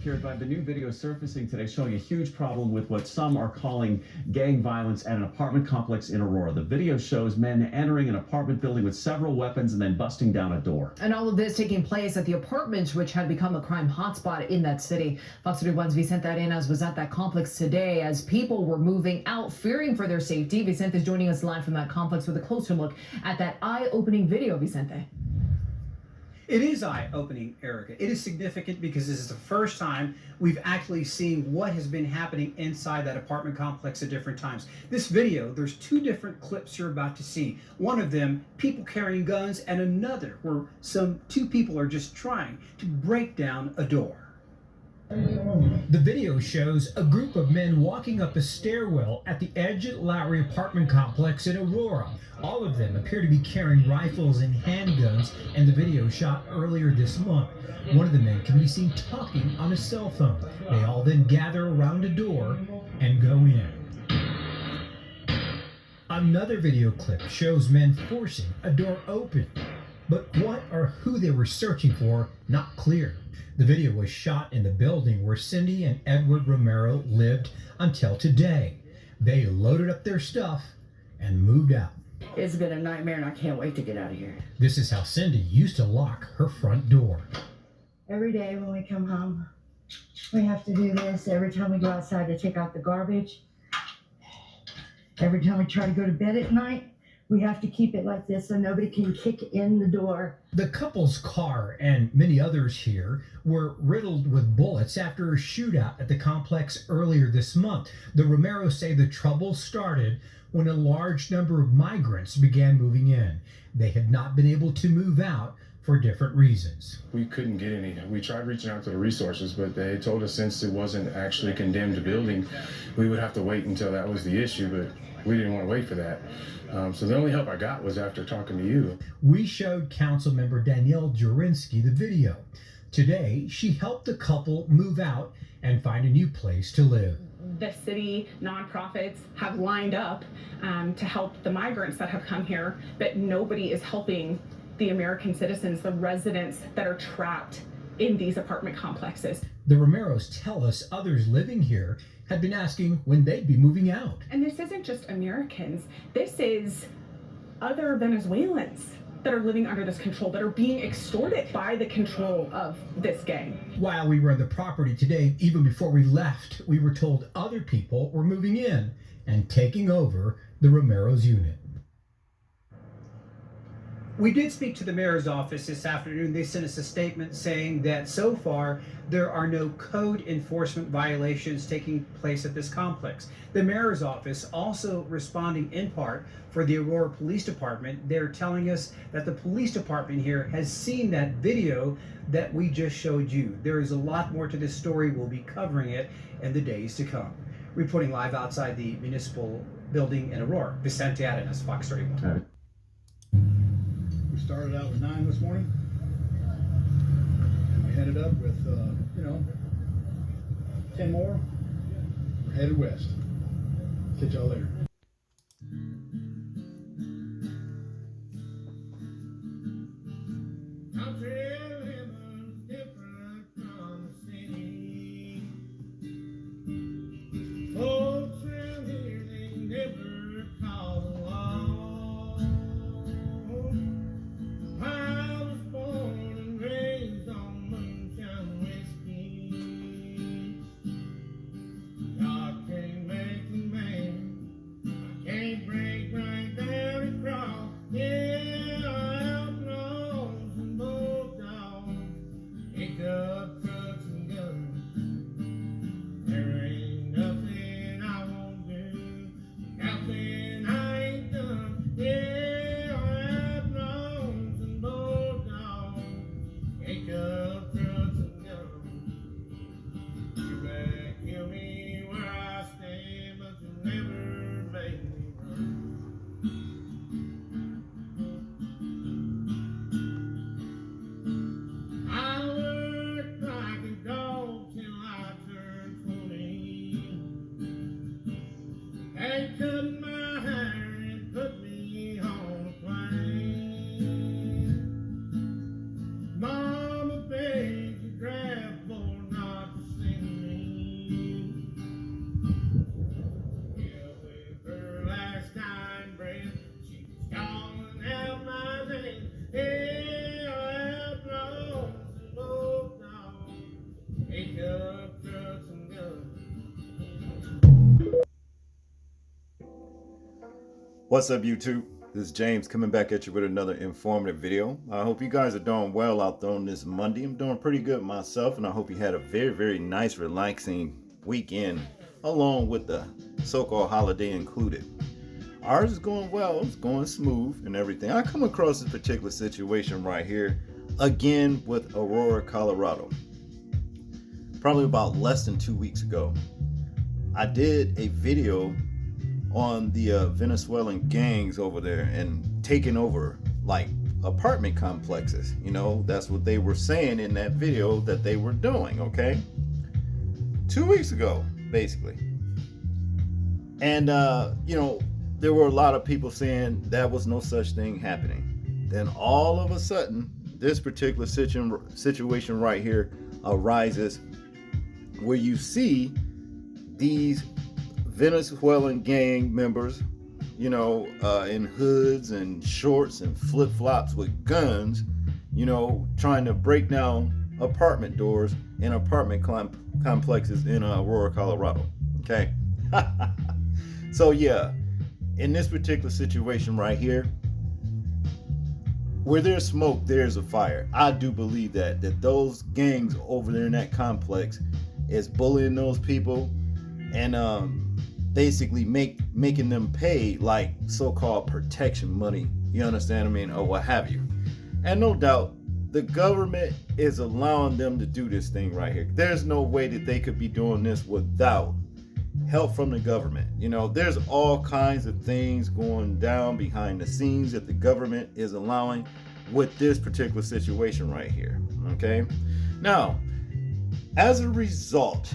By the new video surfacing today showing a huge problem with what some are calling gang violence at an apartment complex in Aurora. The video shows men entering an apartment building with several weapons and then busting down a door. And all of this taking place at the apartments, which had become a crime hotspot in that city. Fox 31's Vicente Arenas was at that complex today as people were moving out, fearing for their safety. Vicente is joining us live from that complex with a closer look at that eye-opening video, Vicente. It is eye-opening, Erica. It is significant because this is the first time we've actually seen what has been happening inside that apartment complex at different times. This video, there's two different clips you're about to see. One of them, people carrying guns, and another where two people are just trying to break down a door. The video shows a group of men walking up a stairwell at the Edge Lowry apartment complex in Aurora. All of them appear to be carrying rifles and handguns, and the video shot earlier this month. One of the men can be seen talking on a cell phone. They all then gather around a door and go in. Another video clip shows men forcing a door open, but what or who they were searching for, not clear. The video was shot in the building where Cindy and Edward Romero lived until today. They loaded up their stuff and moved out. It's been a nightmare and I can't wait to get out of here. This is how Cindy used to lock her front door. Every day when we come home, we have to do this. Every time we go outside to take out the garbage, every time we try to go to bed at night, we have to keep it like this so nobody can kick in the door. The couple's car and many others here were riddled with bullets after a shootout at the complex earlier this month. The Romeros say the trouble started when a large number of migrants began moving in. They had not been able to move out for different reasons. We couldn't get any. We tried reaching out to the resources, but they told us since it wasn't actually a condemned building, we would have to wait until that was the issue, but we didn't want to wait for that. So the only help I got was after talking to you. We showed Councilmember Danielle Jurinsky the video. Today, she helped the couple move out and find a new place to live. The city nonprofits have lined up to help the migrants that have come here, but nobody is helping the American citizens, the residents that are trapped in these apartment complexes. The Romeros tell us others living here had been asking when they'd be moving out. And this isn't just Americans, this is other Venezuelans that are living under this control, that are being extorted by the control of this gang. While we were on the property today, even before we left, we were told other people were moving in and taking over the Romero's unit. We did speak to the mayor's office this afternoon. They sent us a statement saying that so far there are no code enforcement violations taking place at this complex. The mayor's office also responding in part for the Aurora Police Department. They're telling us that the police department here has seen that video that we just showed you. There is a lot more to this story. We'll be covering it in the days to come. Reporting live outside the municipal building in Aurora, Vicente Arenas, Fox 31. We started out with 9 this morning, and we headed up with, 10 more. We're headed west. Catch y'all later. Mama begged to grab for not to What's up, YouTube? This is James coming back at you with another informative video. I hope you guys are doing well out there on this Monday. I'm doing pretty good myself, and I hope you had a very nice, relaxing weekend along with the so-called holiday included. Ours is going well, it's going smooth and everything. I come across this particular situation right here again with Aurora, Colorado. Probably about less than 2 weeks ago, I did a video on the Venezuelan gangs over there and taking over like apartment complexes. You know, that's what they were saying in that video that they were doing, okay? 2 weeks ago, basically. And, you know, there were a lot of people saying that was no such thing happening. Then all of a sudden, this particular situation right here arises where you see these Venezuelan gang members, you know, in hoods and shorts and flip-flops with guns, you know, trying to break down apartment doors in apartment complexes in Aurora, Colorado. Okay. So yeah, in this particular situation right here, where there's smoke, there's a fire. I do believe that those gangs over there in that complex is bullying those people and basically making them pay like so-called protection money, you understand what I mean, or what have you. And no doubt the government is allowing them to do this thing right here. There's no way that they could be doing this without help from the government. You know, there's all kinds of things going down behind the scenes that the government is allowing with this particular situation right here. Okay, now as a result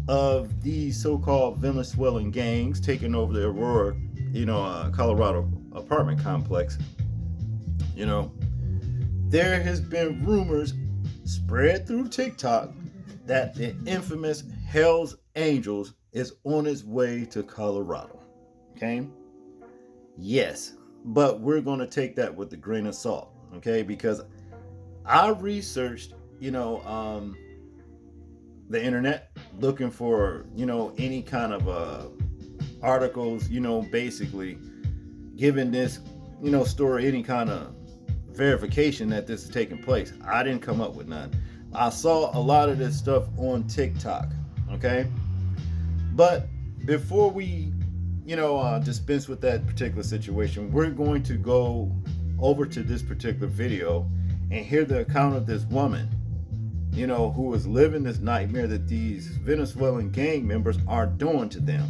of the so-called Venezuelan gangs taking over the Aurora, you know, Colorado apartment complex, you know, there has been rumors spread through TikTok that the infamous Hell's Angels is on its way to Colorado. Okay, yes, but we're going to take that with a grain of salt, okay, because I researched, you know, the internet, looking for, you know, any kind of articles, you know, basically giving this, you know, story any kind of verification that this is taking place. I didn't come up with none. I saw a lot of this stuff on TikTok, okay? But before we, you know, dispense with that particular situation, we're going to go over to this particular video and hear the account of this woman, you know, who is living this nightmare that these Venezuelan gang members are doing to them.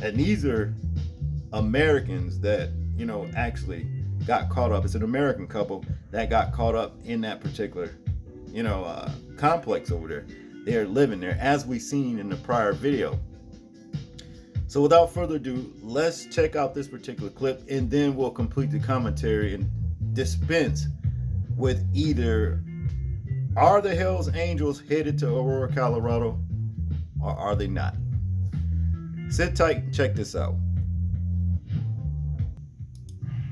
And these are Americans that, you know, actually got caught up. It's an American couple that got caught up in that particular, you know, complex over there. They're living there, as we seen in the prior video. So without further ado, let's check out this particular clip, and then we'll complete the commentary and dispense with either, are the Hells Angels headed to Aurora, Colorado, or are they not? Sit tight and check this out.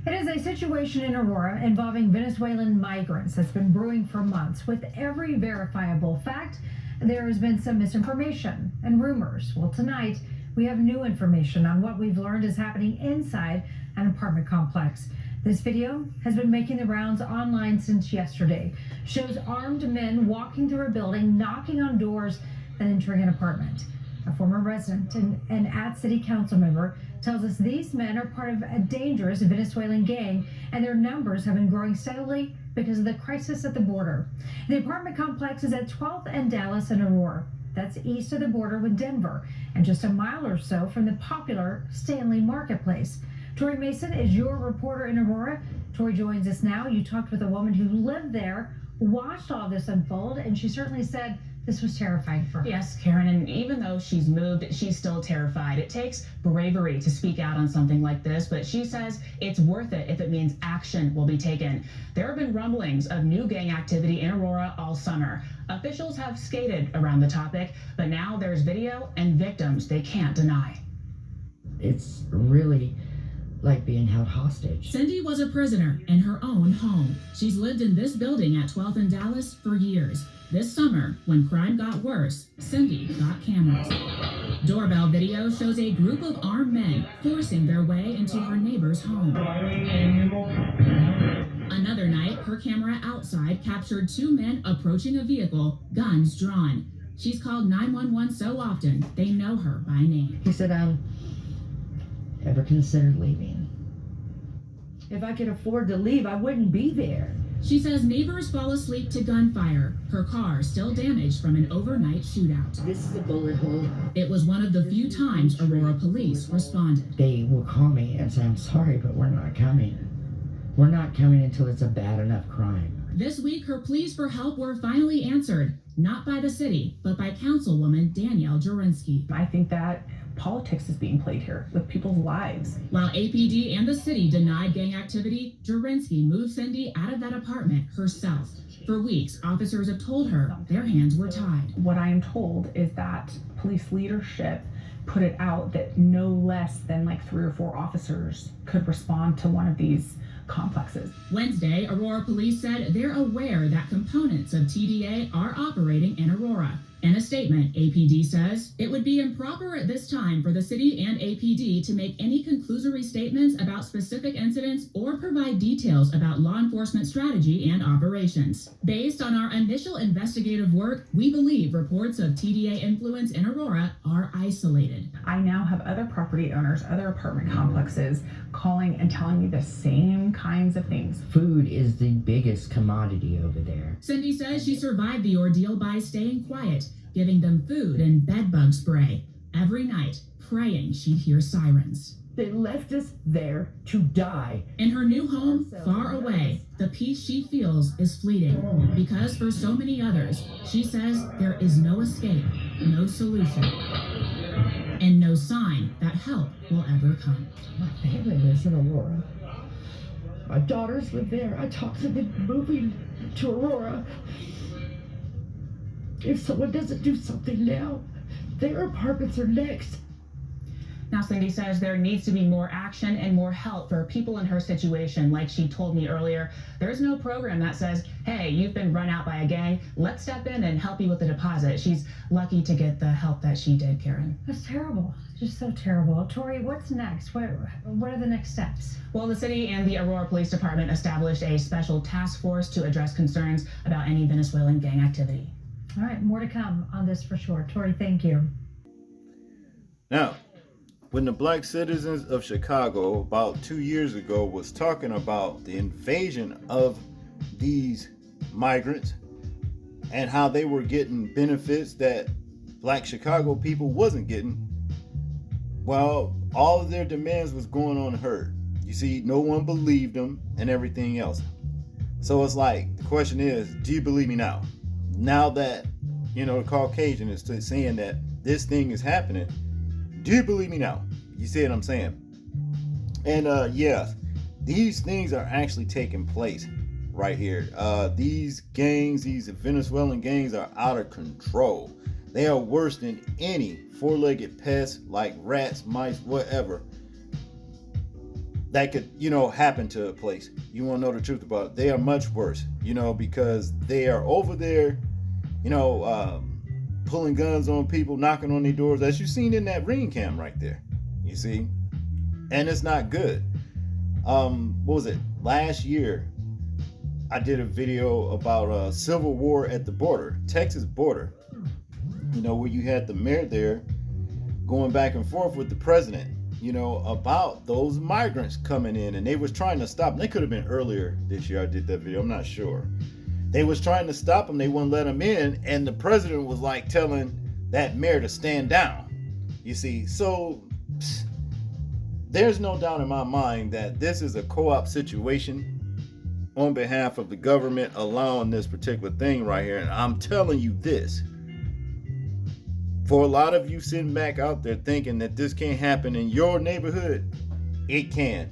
It is a situation in Aurora involving Venezuelan migrants that's been brewing for months. With every verifiable fact, there has been some misinformation and rumors. Well, tonight, we have new information on what we've learned is happening inside an apartment complex. This video has been making the rounds online since yesterday. Shows armed men walking through a building, knocking on doors, and entering an apartment. A former resident and at city council member tells us these men are part of a dangerous Venezuelan gang, and their numbers have been growing steadily because of the crisis at the border. The apartment complex is at 12th and Dallas and Aurora. That's east of the border with Denver, and just a mile or so from the popular Stanley Marketplace. Tori Mason is your reporter in Aurora. Tori joins us now. You talked with a woman who lived there, watched all this unfold, and she certainly said this was terrifying for her. Yes, Karen, and even though she's moved, she's still terrified. It takes bravery to speak out on something like this, but she says it's worth it if it means action will be taken. There have been rumblings of new gang activity in Aurora all summer. Officials have skated around the topic, but now there's video and victims they can't deny. It's really like being held hostage. Cindy was a prisoner in her own home. She's lived in this building at 12th and Dallas for years. This summer, when crime got worse, Cindy got cameras. Doorbell video shows a group of armed men forcing their way into her neighbor's home. Another night, her camera outside captured 2 men approaching a vehicle, guns drawn. She's called 911 so often, they know her by name. He said, ever considered leaving? If I could afford to leave, I wouldn't be there. She says neighbors fall asleep to gunfire. Her car still damaged from an overnight shootout. This is a bullet hole. It was one of the few times Aurora police responded. They will call me and say, I'm sorry, but we're not coming. We're not coming until it's a bad enough crime. This week, her pleas for help were finally answered, not by the city, but by Councilwoman Danielle Jurinsky. I think that politics is being played here with people's lives. While APD and the city denied gang activity, Jurinsky moved Cindy out of that apartment herself. For weeks, officers have told her their hands were tied. What I am told is that police leadership put it out that no less than like 3 or 4 officers could respond to one of these complexes. Wednesday, Aurora police said they're aware that components of TDA are operating in Aurora. In a statement, APD says it would be improper at this time for the city and APD to make any conclusory statements about specific incidents or provide details about law enforcement strategy and operations. Based on our initial investigative work, we believe reports of TDA influence in Aurora are isolated. I now have other property owners, other apartment complexes calling and telling me the same kinds of things. Food is the biggest commodity over there. Cindy says she survived the ordeal by staying quiet, giving them food and bed bug spray every night, praying she'd hear sirens. They left us there to die. In her new home, far away, the peace she feels is fleeting because for so many others, she says there is no escape, no solution, and no sign that help will ever come. My family lives in Aurora. My daughters live there. I talked to them moving to Aurora. If someone doesn't do something now, their apartments are next. Now, Cindy says there needs to be more action and more help for people in her situation. Like she told me earlier, there's no program that says, hey, you've been run out by a gang, let's step in and help you with the deposit. She's lucky to get the help that she did, Karen. That's terrible. Just so terrible. Tori, what's next? What are the next steps? Well, the city and the Aurora Police Department established a special task force to address concerns about any Venezuelan gang activity. All right, more to come on this for sure. Tori, thank you. Now, when the black citizens of Chicago about 2 years ago was talking about the invasion of these migrants and how they were getting benefits that black Chicago people wasn't getting, well, all of their demands was going unheard. You see, no one believed them and everything else. So it's like, the question is, do you believe me now? Now that, you know, the Caucasian is saying that this thing is happening, do you believe me now? You see what I'm saying? And yeah, these things are actually taking place right here. These gangs, these Venezuelan gangs are out of control. They are worse than any four-legged pests like rats, mice, whatever that could, you know, happen to a place. You want to know the truth about it. They are much worse, you know, because they are over there, you know, pulling guns on people, knocking on their doors, as you've seen in that ring cam right there. You see? And it's not good. What was it? Last year, I did a video about civil war at the border, Texas border. You know, where you had the mayor there going back and forth with the president, you know, about those migrants coming in, and they was trying to stop them. They could have been earlier this year. I did that video. I'm not sure. They was trying to stop them. They wouldn't let them in, and the president was like telling that mayor to stand down. You see, so there's no doubt in my mind that this is a co-op situation on behalf of the government allowing this particular thing right here. And I'm telling you this, for a lot of you sitting back out there thinking that this can't happen in your neighborhood, it can.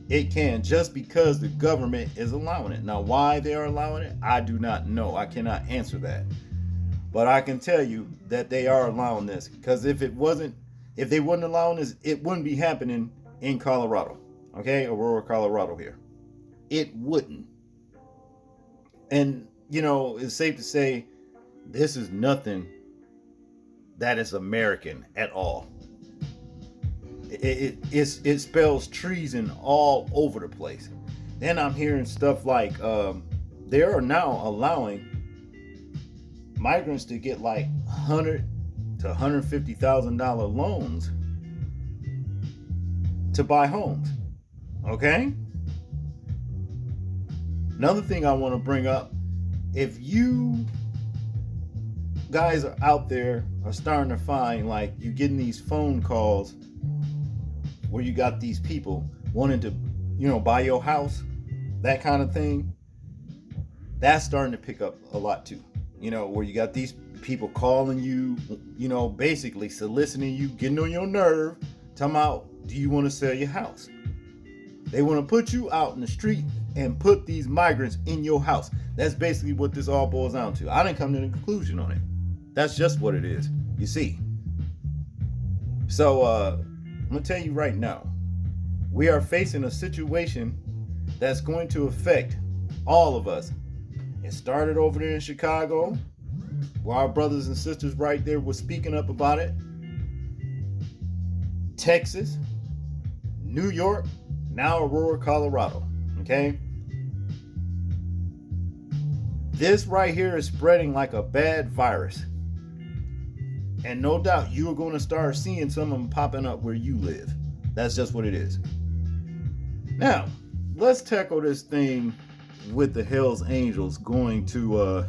It can, just because the government is allowing it. Now, why they are allowing it, I do not know. I cannot answer that. But I can tell you that they are allowing this, because if they wasn't allowing this, it wouldn't be happening in Colorado. Okay, Aurora, Colorado here. It wouldn't. And, you know, it's safe to say This is nothing that is American at all. It spells treason all over the place. Then I'm hearing stuff like they are now allowing migrants to get like $100,000 to $150,000 loans to buy homes. Okay? Another thing I want to bring up, if you guys are out there are starting to find like you're getting these phone calls where you got these people wanting to, buy your house, that kind of thing, that's starting to pick up a lot too. Where you got these people calling you, basically soliciting you, getting on your nerve, talking about, do you want to sell your house? They want to put you out in the street and put these migrants in your house. That's basically what this all boils down to. I didn't come to a conclusion on it. That's just what it is, you see. So I'm going to tell you right now, we are facing a situation that's going to affect all of us. It started over there in Chicago, where our brothers and sisters right there were speaking up about it. Texas, New York, now Aurora, Colorado. Okay? This right here is spreading like a bad virus. And no doubt you're going to start seeing some of them popping up where you live. That's just what it is. Now, let's tackle this thing with the Hells Angels going to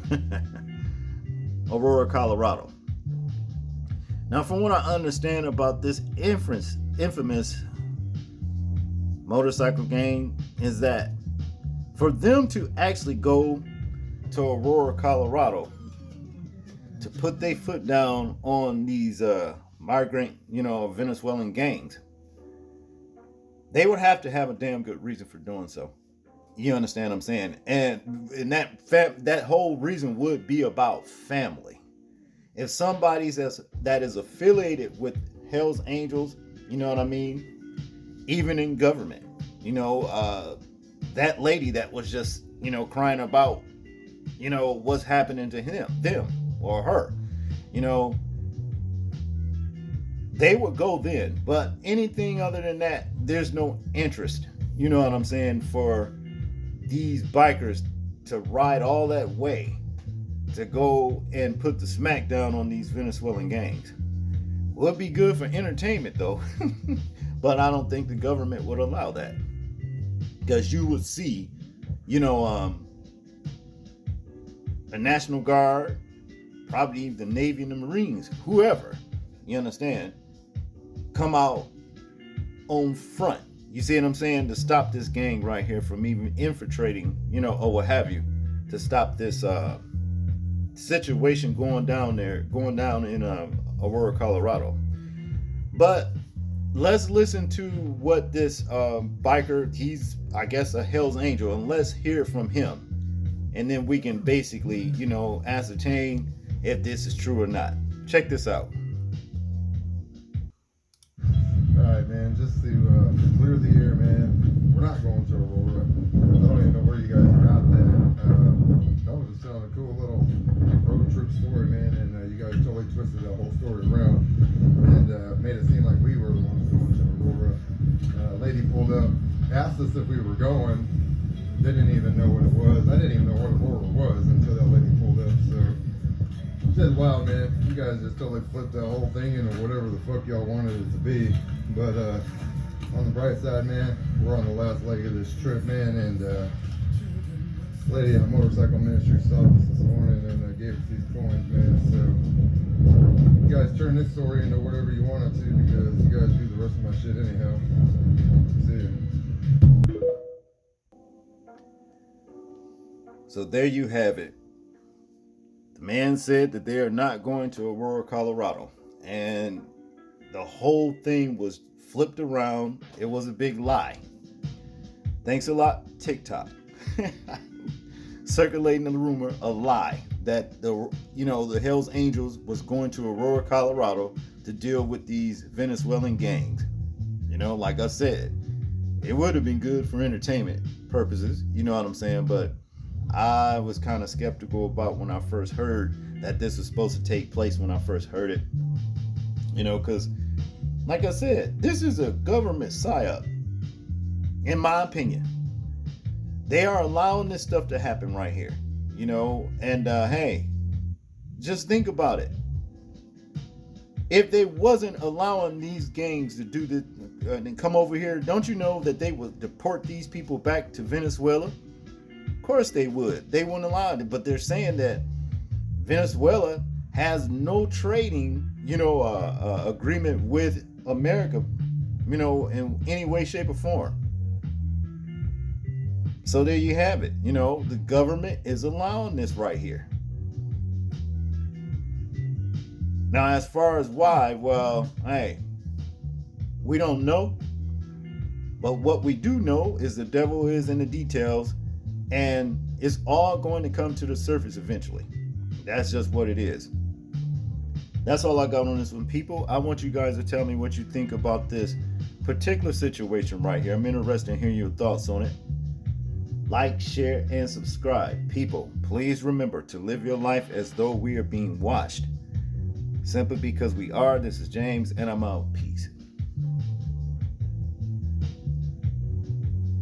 Aurora, Colorado. Now, from what I understand about this infamous motorcycle gang is that for them to actually go to Aurora, Colorado to put their foot down on these migrant, Venezuelan gangs, they would have to have a damn good reason for doing so. You understand what I'm saying? And that whole reason would be about family. If somebody's that is affiliated with Hell's Angels, you know what I mean? Even in government, that lady that was just, crying about, what's happening to them or her, they would go then. But anything other than that, there's no interest, you know what I'm saying, for these bikers to ride all that way to go and put the smack down on these Venezuelan gangs. Would be good for entertainment though, but I don't think the government would allow that, because you would see, a National Guard, probably the Navy and the Marines, whoever, you understand, come out on front. You see what I'm saying? To stop this gang right here from even infiltrating, or what have you, to stop this situation going down in Aurora, Colorado. But let's listen to what this biker, he's, I guess, a Hell's Angel, and let's hear from him. And then we can basically, ascertain if this is true or not. Check this out. Alright, man, just to clear the air, man, we're not going to Aurora. I don't even know where you guys are out there. I was just telling a cool little road trip story, man, and you guys totally twisted that whole story around and made it seem like we were the ones going to Aurora. Lady pulled up, asked us if we were going, didn't even know what it was. I didn't even know what Aurora was until that lady pulled up, so I said, wow, man, you guys just totally flipped the whole thing into whatever the fuck y'all wanted it to be. But on the bright side, man, we're on the last leg of this trip, man, and this lady in the motorcycle ministry stopped us this morning and gave us these coins, man. So you guys turn this story into whatever you want it to, because you guys do the rest of my shit anyhow. See ya. So there you have it. The man said that they are not going to Aurora, Colorado, and the whole thing was flipped around. It was a big lie. Thanks a lot, TikTok. Circulating the rumor, a lie, that the Hells Angels was going to Aurora, Colorado to deal with these Venezuelan gangs. Like I said, it would have been good for entertainment purposes, you know what I'm saying? But I was kind of skeptical about when I first heard that this was supposed to take place when I first heard it. You know, because like I said, this is a government psyop, in my opinion. They are allowing this stuff to happen right here, you know, and hey, just think about it. If they wasn't allowing these gangs to do this and come over here, don't you know that they would deport these people back to Venezuela? Of course they would. They wouldn't allow it, but they're saying that Venezuela has no trading, you know, agreement with America, you know, in any way, shape, or form. So there you have it. You know, the government is allowing this right here. Now, as far as why, well, hey, we don't know. But what we do know is the devil is in the details, and it's all going to come to the surface eventually. That's just what it is. That's all I got on this one, people. I want you guys to tell me what you think about this particular situation right here. I'm interested in hearing your thoughts on it. Like, share, and subscribe. People, please remember to live your life as though we are being watched. Simply because we are. This is James, and I'm out. Peace.